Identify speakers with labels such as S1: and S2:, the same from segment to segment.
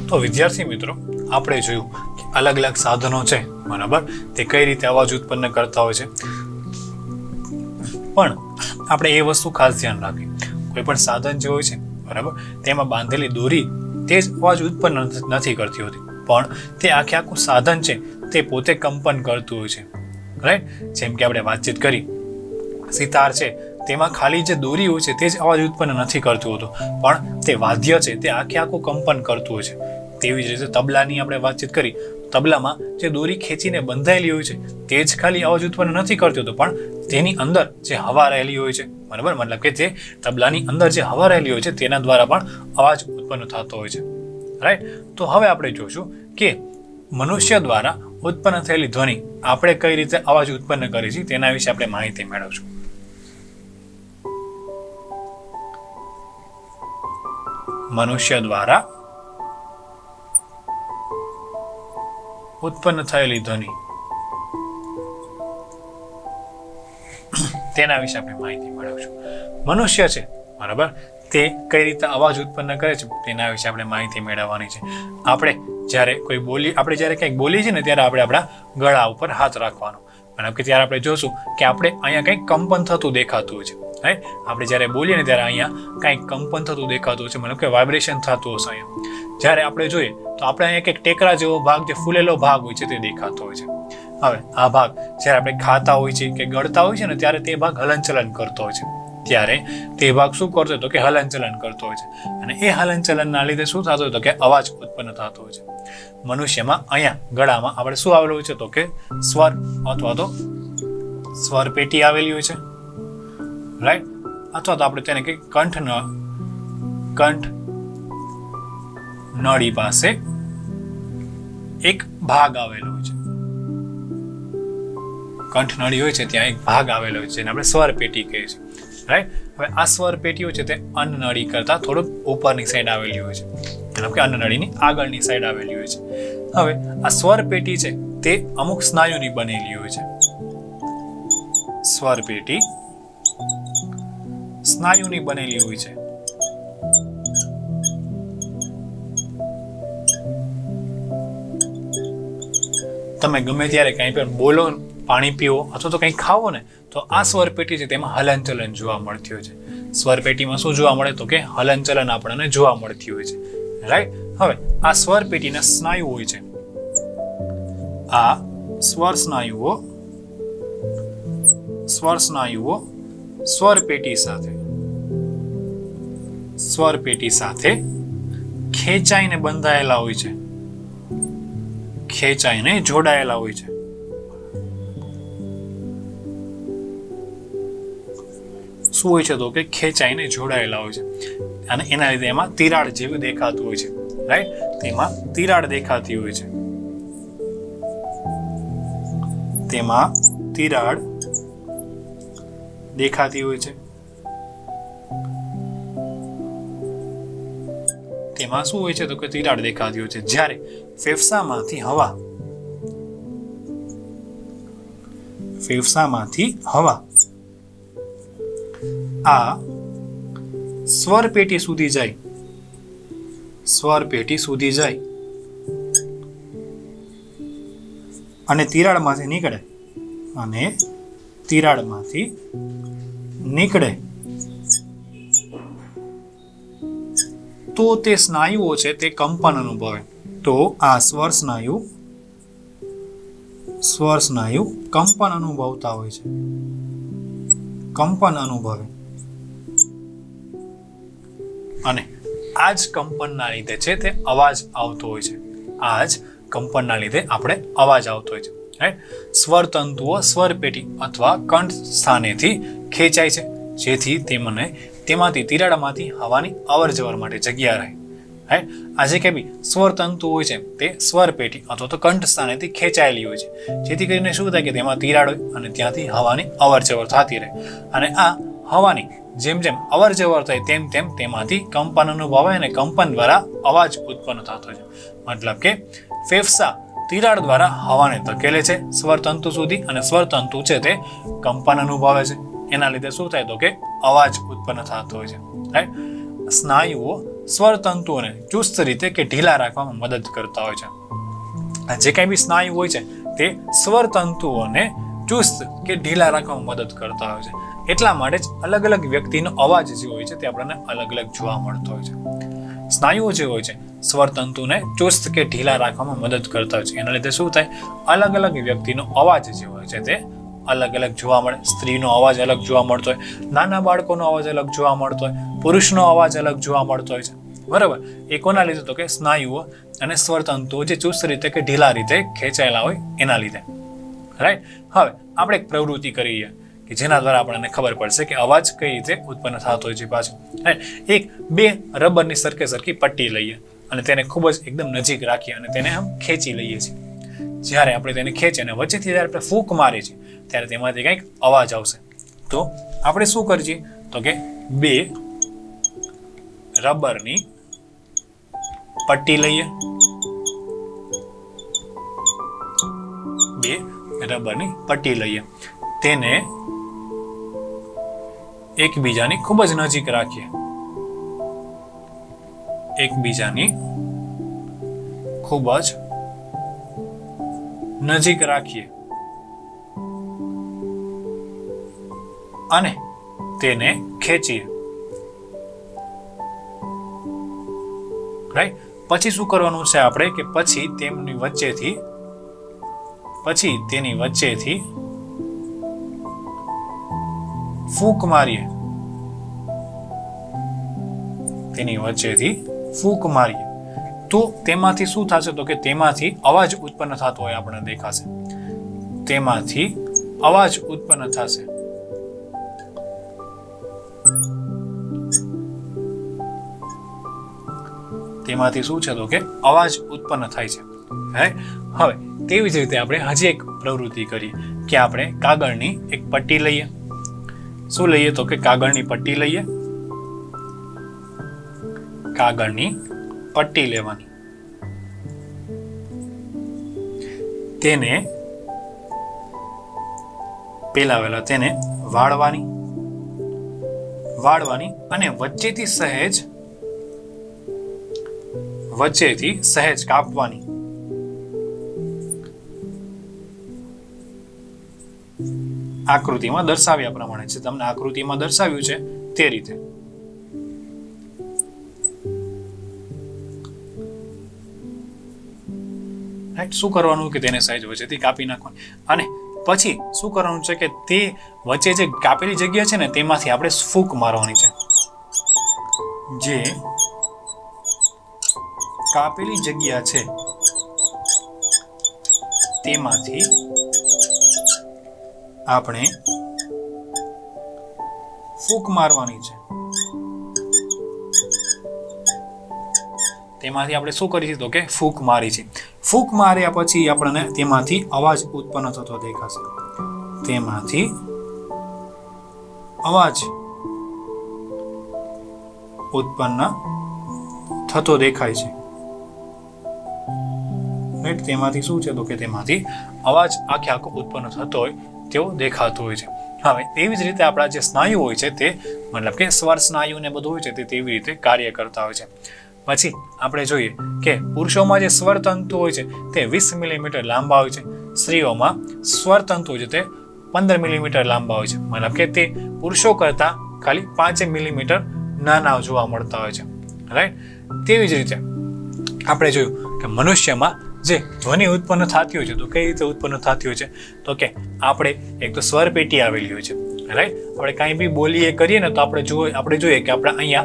S1: તો વિદ્યાર્થી મિત્રો, આપણે જોયું કે અલગ અલગ સાધનો છે, બરાબર, તે કઈ રીતે અવાજ ઉત્પન્ન કરતા હોય છે. પણ આપણે એ વસ્તુ ખાસ ધ્યાન રાખીએ, કોઈ પણ સાધન જે હોય છે, બરાબર, તેમાં બાંધેલી દોરી તે જ અવાજ ઉત્પન્ન નથી કરતી હોતી, પણ તે આખું સાધન છે તે પોતે કંપન કરતું હોય છે. રાઈટ? જેમ કે આપણે વાતચીત કરી, સિતાર છે તેમાં ખાલી જે દોરી હોય છે તે જ અવાજ ઉત્પન્ન નથી કરતું હોતું, પણ તે વાદ્ય છે તે આખું કંપન કરતું હોય છે. તેવી જ રીતે તબલાની આપણે વાતચીત કરી, તબલામાં જે દોરી ખેંચીને બંધાયેલી હોય છે તે જ ખાલી અવાજ ઉત્પન્ન નથી કરતું હોતું, પણ તેની અંદર જે હવા રહેલી હોય છે, બરાબર, મતલબ કે તે તબલાની અંદર જે હવા રહેલી હોય છે તેના દ્વારા પણ અવાજ ઉત્પન્ન થતો હોય છે. રાઈટ? તો હવે આપણે જોશું કે મનુષ્ય દ્વારા ઉત્પન્ન થયેલી ધ્વનિ આપણે કઈ રીતે અવાજ ઉત્પન્ન કરી છે તેના વિશે આપણે માહિતી મેળવશું. મનુષ્ય દ્વારા ઉત્પન્ન થયેલી ધ્વનિ તેના વિશે આપણે માહિતી મેળવશું. મનુષ્ય છે, બરાબર, તે કઈ રીતે અવાજ ઉત્પન્ન કરે છે તેના વિશે આપણે માહિતી મેળવવાની છે. આપણે જ્યારે કંઈક બોલીએ છીએ ને ત્યારે આપણે આપણા ગળા ઉપર હાથ રાખવાનો, મતલબ કે ત્યારે આપણે જોશું કે આપણે અહીંયા કંઈક કંપન થતું દેખાતું હોય છે. રાઈટ? આપણે જ્યારે બોલીએ ને ત્યારે અહીંયા કંઈક કંપન થતું દેખાતું હોય છે, મતલબ કે વાઇબ્રેશન થતું હશે અહીંયા. જ્યારે આપણે જોઈએ તો આપણે અહીંયા કંઈક ટેકરા જેવો ભાગ, જે ફૂલેલો ભાગ હોય છે તે દેખાતો હોય છે. હવે આ ભાગ જ્યારે આપણે ખાતા હોય છે કે ગળતા હોય છે ને ત્યારે તે ભાગ હલનચલન કરતો હોય છે. ત્યારે તે ભાગ શું કરતો હોય તો કે હલનચલન કરતો હોય છે, અને એ હલનચલનના લીધે શું થતું હોય તો કે અવાજ ઉત્પન્ન થતો હોય છે. મનુષ્યમાં અહીંયા ગળામાં આપણે શું આવેલું હોય છે તો કે સ્વર અથવા તો સ્વર પેટી આવેલી હોય છે. રાઈટ? અથવા તો આપણે તેને કે કંઠ નળી પાસે એક ભાગ આવેલો હોય છે. કંઠનળી હોય છે ત્યાં એક ભાગ આવેલો હોય છે જેને આપણે સ્વર પેટી કહીએ છીએ. રાઈટ? હવે આ સ્વર પેટીઓ છે તે અન્નનળી કરતા થોડુંક ઉપરની સાઈડ આવેલી હોય છે, મતલબ કે અન્નનળીની આગળની સાઈડ આવેલી હોય છે. હવે આ સ્વર પેટી છે તે અમુક સ્નાયુની બનેલી હોય છે. સ્વર પેટી સ્નાયુની બનેલી હોય છે. તમે ગમે ત્યારે કંઈ પણ બોલો, પાણી પીવો અથવા તો કંઈ ખાવો ને તો આ સ્વર પેટી છે તેમાં હલનચલન જોવા મળતી હોય છે. સ્વર પેટીમાં શું જોવા મળે તો કે હલનચલન આપણને જોવા મળતી હોય છે. રાઈટ? હવે આ સ્વર પેટીના સ્નાયુ હોય છે. આ સ્વર સ્નાયુઓ સ્વર પેટી સાથે ખેંચાઈને બંધાયેલા હોય છે, ખેંચાઈને જોડાયેલા હોય છે. શું હોય છે તો કે ખેંચાઈને જોડાયેલા હોય છે, અને એના લીધે એમાં તિરાડ જેવું દેખાતું હોય છે. રાઈટ? તેમાં તિરાડ દેખાતી હોય છે. તેમાં તિરાડ દેખાતી હોય છે. તેમાં શું હોય છે તો કે તિરાડ દેખાતી હોય છે. જ્યારે ફેફસામાંથી હવા આ સ્વર પેટી સુધી જાય અને તિરાડમાંથી નીકળે તો તે સ્નાયુઓ છે તે કંપન અનુભવે. તો આ સ્વર સ્નાયુ કંપન અનુભવતા હોય છે, કંપન અનુભવે. અને આ જ કંપનના લીધે છે તે અવાજ આવતો હોય છે. આ જ કંપનના લીધે આપણે અવાજ આવતો હોય છે. રાઈટ? સ્વર તંતુઓ સ્વર પેટી અથવા કંઠ સ્થાનેથી ખેંચાય છે, જેથી તેમાંથી તિરાડમાંથી હવાની અવર જવર માટે જગ્યા રહે. રાઈટ? આજે કે બી સ્વર તંતુ હોય છે તે સ્વર પેટી અથવા તો કંઠ સ્થાનેથી ખેંચાયેલી હોય છે, જેથી કરીને શું થાય કે તેમાં તિરાડ હોય અને ત્યાંથી હવાની અવર જવર થતી રહે. અને આ હવાની જેમ જેમ અવર જવર થાય તેમ તેમાંથી કંપન અનુભવાય અને કંપન દ્વારા અવાજ ઉત્પન્ન થતો છે. મતલબ કે ફેફસા તિરાડ દ્વારા હવાને ધકેલે છે સ્વરતંતુ સુધી, અને સ્વરતંતુ છે તે કંપન અનુભવે છે. એના લીધે શું થાય તો કે અવાજ ઉત્પન્ન થતો હોય છે. રાઈટ? સ્નાયુઓ સ્વરતંતુઓને ચુસ્ત રીતે કે ઢીલા રાખવામાં મદદ કરતા હોય છે. જે કાંઈ બી સ્નાયુ હોય છે તે સ્વરતંતુઓને ચુસ્ત કે ઢીલા રાખવામાં મદદ કરતા હોય છે. એટલા માટે જ અલગ અલગ વ્યક્તિનો અવાજ જે હોય છે તે આપણને અલગ અલગ જોવા મળતો હોય છે. સ્નાયુઓ જે હોય છે સ્વરતંતુને ચુસ્ત કે ઢીલા રાખવામાં મદદ કરતા હોય છે. એના લીધે શું થાય, અલગ અલગ વ્યક્તિનો અવાજ જે હોય છે તે અલગ અલગ જોવા મળે. સ્ત્રીનો અવાજ અલગ જોવા મળતો હોય, નાના બાળકોનો અવાજ અલગ જોવા મળતો હોય, પુરુષનો અવાજ અલગ જોવા મળતો હોય છે. બરાબર. એ કોના લીધે? તો કે સ્નાયુઓ અને સ્વરતંતુઓ જે ચુસ્ત રીતે કે ઢીલા રીતે ખેંચાયેલા હોય એના લીધે. રાઈટ. હવે આપણે એક પ્રવૃત્તિ કરીએ કે જેના દ્વારા આપણને ખબર પડશે કે અવાજ કઈ રીતે ઉત્પન્ન થતો હોય છે પાછો. બે રબરની સરખી પટ્ટી લઈએ અને તેને ખૂબ જ એકદમ નજીક રાખીએ અને તેને આમ ખેંચી લઈએ છીએ. જ્યારે આપણે તેને ખેંચીએ અને વચ્ચેથી જ્યારે આપણે ફૂંક મારીએ છીએ ત્યારે તેમાંથી કંઈક અવાજ આવશે. તો આપણે શું કરીએ? તો કે બે રબરની પટ્ટી લઈએ, તેને એકબીજાની ખૂબ જ નજીક રાખીએ, અને તેને ખેંચીએ. રાઈટ. પછી શું કરવાનું છે આપણે કે પછી તેની વચ્ચેથી ફૂંક મારીએ, તો તેમાંથી શું થશે? તો કે તેમાંથી અવાજ ઉત્પન્ન થતો હોય આપણને દેખાશે. તેમાંથી શું છે? તો કે અવાજ ઉત્પન્ન થાય છે. હવે તેવી જ રીતે આપણે હજી એક પ્રવૃત્તિ કરીએ કે આપણે કાગળની એક પટ્ટી લઈએ. શું લઈએ? તો કે કાગળની પટ્ટી લેવાની, તેને તેને વાળવાની અને વચ્ચેથી સહેજ કાપવાની. આકૃતિમાં દર્શાવ્યા પ્રમાણે છે. તમને આકૃતિમાં દર્શાવ્યું છે તે રીતે. શું કરવાનું કે તેને સહેજ વચ્ચેથી કાપી નાખવાની અને પછી શું કરવાનું છે કે તે વચ્ચે જે કાપેલી જગ્યા છે ને તેમાંથી આપણે ફૂંક મારવાની છે. જે કાપેલી જગ્યા છે તેમાંથી આપણે ફૂંક મારવાની છે. તેમાંથી આપણે શું કરી છે? તો કે ફૂંક મારી છે. ફૂંક માર્યા પછી આપણને તેમાંથી અવાજ ઉત્પન્ન થતો દેખાશે. દેખાય છે. તેમાંથી શું છે? તો કે તેમાંથી અવાજ આખો ઉત્પન્ન થતો હોય તેવો દેખાતો હોય છે. હવે તેવી જ રીતે આપણા જે સ્નાયુ હોય છે તે મતલબ કે સ્વર સ્નાયુ ને બધું હોય છે તે તેવી રીતે કાર્ય કરતા હોય છે. પછી આપણે જોઈએ કે પુરુષોમાં જે સ્વરતંતુ હોય છે તે 20 મિલીમીટર લાંબા હોય છે. સ્ત્રીઓમાં સ્વરતંતુ છે તે 15 મિલીમીટર લાંબા હોય છે. મતલબ કે તે પુરુષો કરતા ખાલી 5 મિલીમીટર નાના જોવા મળતા હોય છે. રાઈટ. તેવી જ રીતે આપણે જોયું કે મનુષ્યમાં જે ધ્વનિ ઉત્પન્ન થતી હોય છે તો કઈ રીતે ઉત્પન્ન થતી હોય છે? તો કે આપણે એક તો સ્વર પેટી આવેલી હોય છે. રાઈટ. આપણે કાંઈ બી બોલીએ કરીએ ને તો આપણે જોઈએ કે આપણે અહીંયા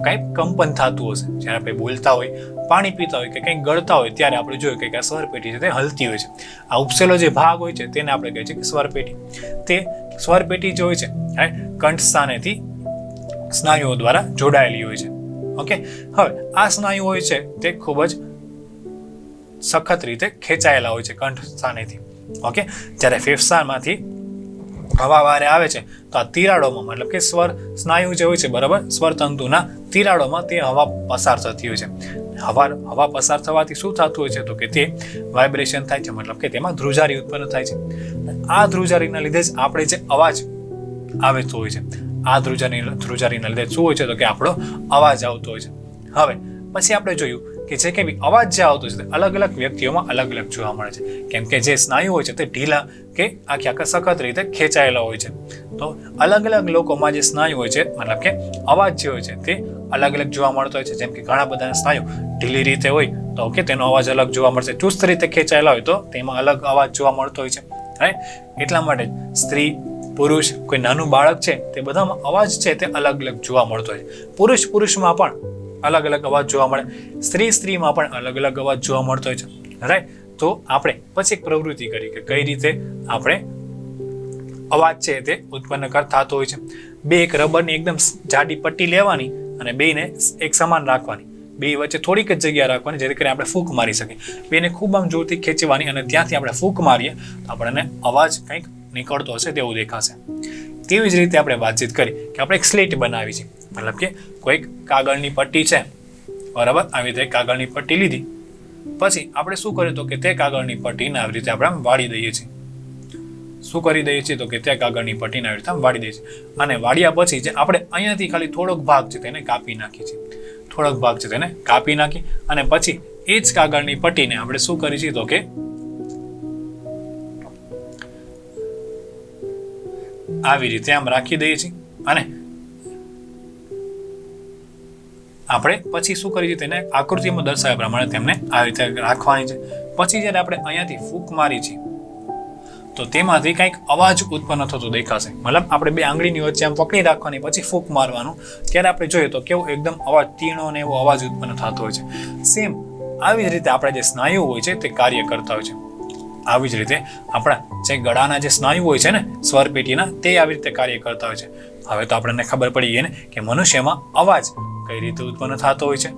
S1: કંઈક કંપન થતું હશે. જ્યારે આપણે બોલતા હોય, પાણી પીતા હોય કે કંઈક ગળતા હોય ત્યારે આપણે જોઈએ કે આ સ્વર પેટી છે તે હલતી હોય છે. આ ઉપસેલો જે ભાગ હોય છે તેને આપણે કહીએ છીએ કે સ્વર પેટી. તે સ્વર પેટી જે હોય છે કંઠસ્થાનેથી સ્નાયુઓ દ્વારા જોડાયેલી હોય છે. ઓકે. હવે આ સ્નાયુ હોય છે તે ખૂબ જ સખત રીતે ખેંચાયેલા હોય છે કંઠસ્થાનેથી. ઓકે. જ્યારે ફેફસામાંથી હવા વારે આવે છે તો આ તિરાડોમાં મતલબ કે સ્વર સ્નાયુ જે હોય છે બરાબર, સ્વરતંતુના તિરાડોમાં તે હવા પસાર થતી હોય છે. હવા પસાર થવાથી શું થતું હોય છે? તો કે તે વાઇબ્રેશન થાય છે, મતલબ કે તેમાં ધ્રુજારી ઉત્પન્ન થાય છે. આ ધ્રુજારીના લીધે જ આપણે જે અવાજ આવતો હોય છે આ ધ્રુજારીના લીધે શું હોય છે તો કે આપણો અવાજ આવતો હોય છે. હવે પછી આપણે જોયું કે જે કંઈ બી અવાજ જે આવતો છે તે અલગ અલગ વ્યક્તિઓમાં અલગ અલગ જોવા મળે છે. કેમ કે જે સ્નાયુ હોય છે તે ઢીલા કે આખા સખત રીતે ખેંચાયેલા હોય છે. તો અલગ અલગ લોકોમાં જે સ્નાયુ હોય છે મતલબ કે અવાજ જે હોય છે તે અલગ અલગ જોવા મળતો હોય છે. જેમ કે ઘણા બધા સ્નાયુ ઢીલી રીતે હોય તો કે તેનો અવાજ અલગ જોવા મળશે. ચુસ્ત રીતે ખેંચાયેલા હોય તો તેમાં અલગ અવાજ જોવા મળતો હોય છે. રાઈટ? એટલા માટે સ્ત્રી, પુરુષ, કોઈ નાનું બાળક છે તે બધામાં અવાજ છે તે અલગ અલગ જોવા મળતો હોય છે. પુરુષમાં પણ અલગ અલગ અવાજ જોવા મળે, સ્ત્રીમાં પણ અલગ અલગ અવાજ જોવા મળતો હોય છે. રાઈટ? તો આપણે પછી એક પ્રવૃત્તિ કરી કે કઈ રીતે આપણે અવાજ છે તે ઉત્પન્ન થતો હોય છે. એક રબરની એકદમ જાડી પટ્ટી લેવાની અને બેને એક સમાન રાખવાની, બે વચ્ચે થોડીક જ જગ્યા રાખવાની જેથી કરીને આપણે ફૂંક મારી શકીએ. બેને ખૂબ આમ જોરથી ખેંચવાની અને ત્યાંથી આપણે ફૂંક મારીએ તો આપણને અવાજ કંઈક નીકળતો હશે તેવું દેખાશે. તેવી જ રીતે આપણે વાતચીત કરી કે આપણે એક સ્લેટ બનાવી છે, મતલબ કે કોઈક કાગળની પટ્ટી છે, બરાબર? આવી રીતે કાગળની પટ્ટી લીધી, પછી આપણે શું કર્યું તો કે તે કાગળની પટ્ટીને આવી રીતે આપણે વાળી દઈએ છીએ. શું કરી દઈએ છીએ તો કે તે કાગળની પટ્ટીને આવી રીતે વાળી દઈએ છીએ. અને વાળ્યા પછી જે આપણે અહીંયાથી ખાલી થોડોક ભાગ છે તેને કાપી નાખીએ છીએ. થોડોક ભાગ છે તેને કાપી નાખી અને પછી એ જ કાગળની પટ્ટીને આપણે શું કરીએ છીએ તો કે આવી રીતે આમ રાખી દઈએ છીએ. અને આપણે પછી શું કરીએ છીએ તેને આકૃતિમાં દર્શાવ્યા પ્રમાણે તેમને આવી રીતે રાખવાની છે. પછી જ્યારે આપણે અહીંયાથી ફૂંક મારી છીએ તો તેમાંથી કંઈક અવાજ ઉત્પન્ન થતો દેખાશે. મતલબ આપણે બે આંગળીની વચ્ચે આમ પકડી રાખવાની, પછી ફૂંક મારવાનું. ત્યારે આપણે જોઈએ તો કેવો એકદમ અવાજ તીણો ને એવો અવાજ ઉત્પન્ન થતો હોય છે. સેમ આવી જ રીતે આપણા જે સ્નાયુ હોય છે તે કાર્ય કરતા હોય છે. આવી જ રીતે આપણા જે ગળાના જે સ્નાયુ હોય છે ને સ્વરપેટીના, તે આવી રીતે કાર્ય કરતા હોય છે. હવે તો આપણને ખબર પડી ગઈ ને કે મનુષ્યમાં અવાજ કઈ રીતે ઉત્પન્ન થતો હોય છે.